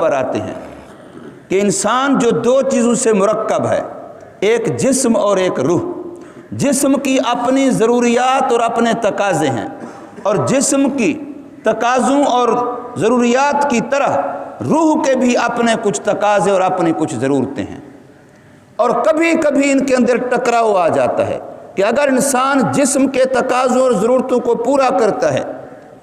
پر آتے ہیں کہ انسان جو دو چیزوں سے مرکب ہے، ایک جسم اور ایک روح۔ جسم کی اپنی ضروریات اور اپنے تقاضے ہیں، اور جسم کی تقاضوں اور ضروریات کی طرح روح کے بھی اپنے کچھ تقاضے اور اپنی کچھ ضرورتیں ہیں۔ اور کبھی کبھی ان کے اندر ٹکراؤ آ جاتا ہے کہ اگر انسان جسم کے تقاضوں اور ضرورتوں کو پورا کرتا ہے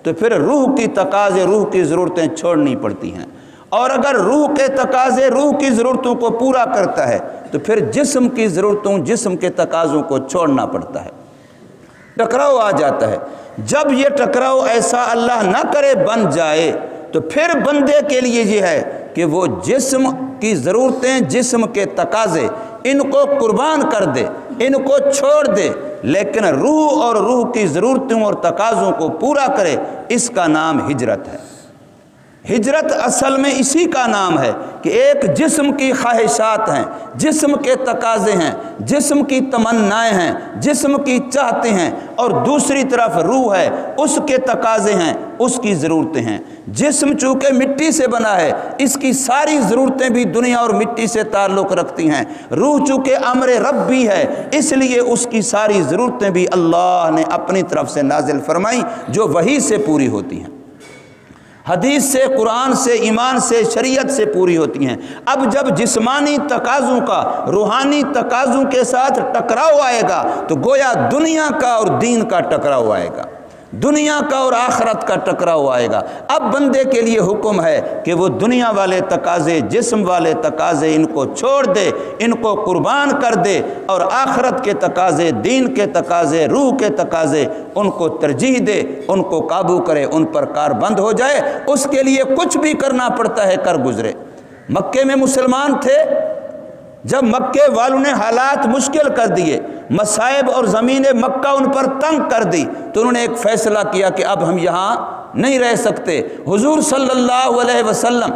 تو پھر روح کی تقاضے، روح کی ضرورتیں چھوڑنی پڑتی ہیں، اور اگر روح کے تقاضے، روح کی ضرورتوں کو پورا کرتا ہے تو پھر جسم کی ضرورتوں، جسم کے تقاضوں کو چھوڑنا پڑتا ہے۔ ٹکراؤ آ جاتا ہے۔ جب یہ ٹکراؤ ایسا اللہ نہ کرے بن جائے تو پھر بندے کے لیے یہ ہے کہ وہ جسم کی ضرورتیں، جسم کے تقاضے، ان کو قربان کر دے، ان کو چھوڑ دے، لیکن روح اور روح کی ضرورتوں اور تقاضوں کو پورا کرے۔ اس کا نام ہجرت ہے۔ ہجرت اصل میں اسی کا نام ہے کہ ایک جسم کی خواہشات ہیں، جسم کے تقاضے ہیں، جسم کی تمنائیں ہیں، جسم کی چاہتے ہیں، اور دوسری طرف روح ہے، اس کے تقاضے ہیں، اس کی ضرورتیں ہیں۔ جسم چونکہ مٹی سے بنا ہے، اس کی ساری ضرورتیں بھی دنیا اور مٹی سے تعلق رکھتی ہیں۔ روح چونکہ امر ربی ہے، اس لیے اس کی ساری ضرورتیں بھی اللہ نے اپنی طرف سے نازل فرمائیں، جو وحی سے پوری ہوتی ہیں، حدیث سے، قرآن سے، ایمان سے، شریعت سے پوری ہوتی ہیں۔ اب جب جسمانی تقاضوں کا روحانی تقاضوں کے ساتھ ٹکراؤ آئے گا تو گویا دنیا کا اور دین کا ٹکراؤ آئے گا، دنیا کا اور آخرت کا ٹکراؤ آئے گا۔ اب بندے کے لیے حکم ہے کہ وہ دنیا والے تقاضے، جسم والے تقاضے، ان کو چھوڑ دے، ان کو قربان کر دے، اور آخرت کے تقاضے، دین کے تقاضے، روح کے تقاضے، ان کو ترجیح دے، ان کو قابو کرے، ان پر کار بند ہو جائے۔ اس کے لیے کچھ بھی کرنا پڑتا ہے، کر گزرے۔ مکے میں مسلمان تھے، جب مکے والوں نے حالات مشکل کر دیے، مصائب اور زمین مکہ ان پر تنگ کر دی، تو انہوں نے ایک فیصلہ کیا کہ اب ہم یہاں نہیں رہ سکتے۔ حضور صلی اللہ علیہ وسلم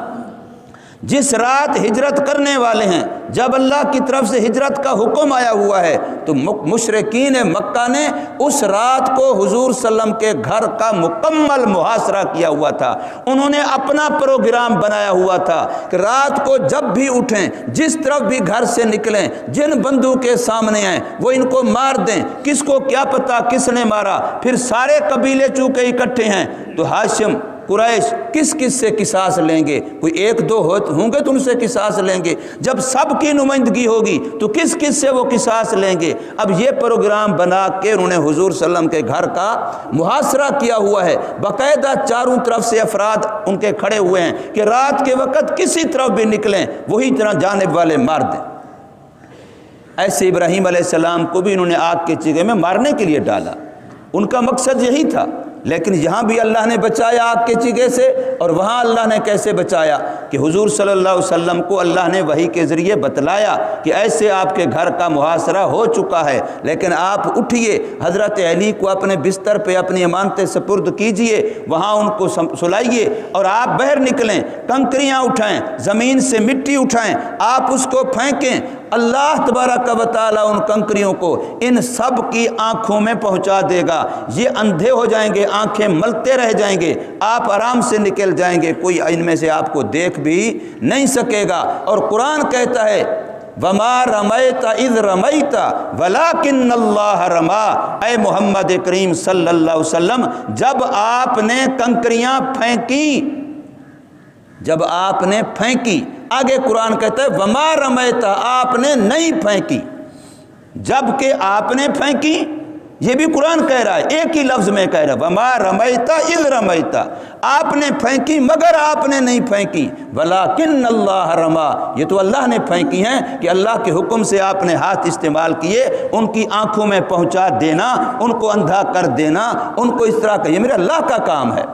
جس رات ہجرت کرنے والے ہیں، جب اللہ کی طرف سے ہجرت کا حکم آیا ہوا ہے، تو مشرکین مکہ نے اس رات کو حضور صلی اللہ علیہ وسلم کے گھر کا مکمل محاصرہ کیا ہوا تھا۔ انہوں نے اپنا پروگرام بنایا ہوا تھا کہ رات کو جب بھی اٹھیں، جس طرف بھی گھر سے نکلیں، جن بندوں کے سامنے آئیں وہ ان کو مار دیں۔ کس کو کیا پتا کس نے مارا؟ پھر سارے قبیلے چونکہ اکٹھے ہیں تو ہاشم، قریش کس کس سے قصاص لیں گے؟ کوئی ایک دو ہوں گے تو ان سے قصاص لیں گے، جب سب کی نمائندگی ہوگی تو کس کس سے وہ قصاص لیں گے؟ اب یہ پروگرام بنا کے انہوں نے حضور صلی اللہ علیہ وسلم کے گھر کا محاصرہ کیا ہوا ہے۔ باقاعدہ چاروں طرف سے افراد ان کے کھڑے ہوئے ہیں کہ رات کے وقت کسی طرف بھی نکلیں وہی طرح جانب والے مار دیں۔ ایسے ابراہیم علیہ السلام کو بھی انہوں نے آگ کے چیغے میں مارنے کے لیے ڈالا، ان کا مقصد یہی تھا، لیکن یہاں بھی اللہ نے بچایا آگ کے چیغے سے۔ اور وہاں اللہ نے کیسے بچایا کہ حضور صلی اللہ علیہ وسلم کو اللہ نے وحی کے ذریعے بتلایا کہ ایسے آپ کے گھر کا محاصرہ ہو چکا ہے، لیکن آپ اٹھیے، حضرت علی کو اپنے بستر پہ اپنی امانتیں سپرد کیجئے، وہاں ان کو سلائیے، اور آپ باہر نکلیں، کنکریاں اٹھائیں، زمین سے مٹی اٹھائیں، آپ اس کو پھینکیں۔ اللہ تبارک و تعالیٰ ان کنکریوں کو ان سب کی آنکھوں میں پہنچا دے گا، یہ اندھے ہو جائیں گے، آنکھیں ملتے رہ جائیں گے، آپ آرام سے نکل جائیں گے، کوئی ان میں سے آپ کو دیکھ بھی نہیں سکے گا۔ اور قرآن کہتا ہے وَمَا رَمَيْتَ إِذْ رَمَيْتَ وَلَكِنَّ اللَّهَ رَمَى، اے محمد کریم صلی اللہ علیہ وسلم، جب آپ نے کنکریاں پھینکی، جب آپ نے پھینکی، آگے قرآن کہتا ہے وَمَا رَمَيْتَ، آپ نے نہیں پھینکی، جبکہ آپ نے پھینکی، یہ بھی قرآن کہہ رہا ہے، ایک ہی لفظ میں کہہ رہا ہے وَمَا رَمَيْتَ إِذْ رَمَيْتَ، آپ نے پھینکی مگر آپ نے نہیں پھینکی، وَلَكِنَّ اللَّهَ رَمَى، یہ تو اللہ نے پھینکی ہیں کہ اللہ کے حکم سے آپ نے ہاتھ استعمال کیے، ان کی آنکھوں میں پہنچا دینا، ان کو اندھا کر دینا، ان کو اس طرح کا، یہ میرے اللہ کا کام ہے۔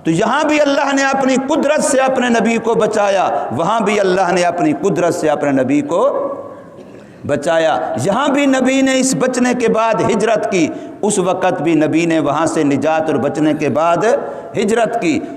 تو یہاں بھی اللہ نے اپنی قدرت سے اپنے نبی کو بچایا، وہاں بھی اللہ نے اپنی قدرت سے اپنے نبی کو بچایا۔ یہاں بھی نبی نے اس بچنے کے بعد ہجرت کی، اس وقت بھی نبی نے وہاں سے نجات اور بچنے کے بعد ہجرت کی۔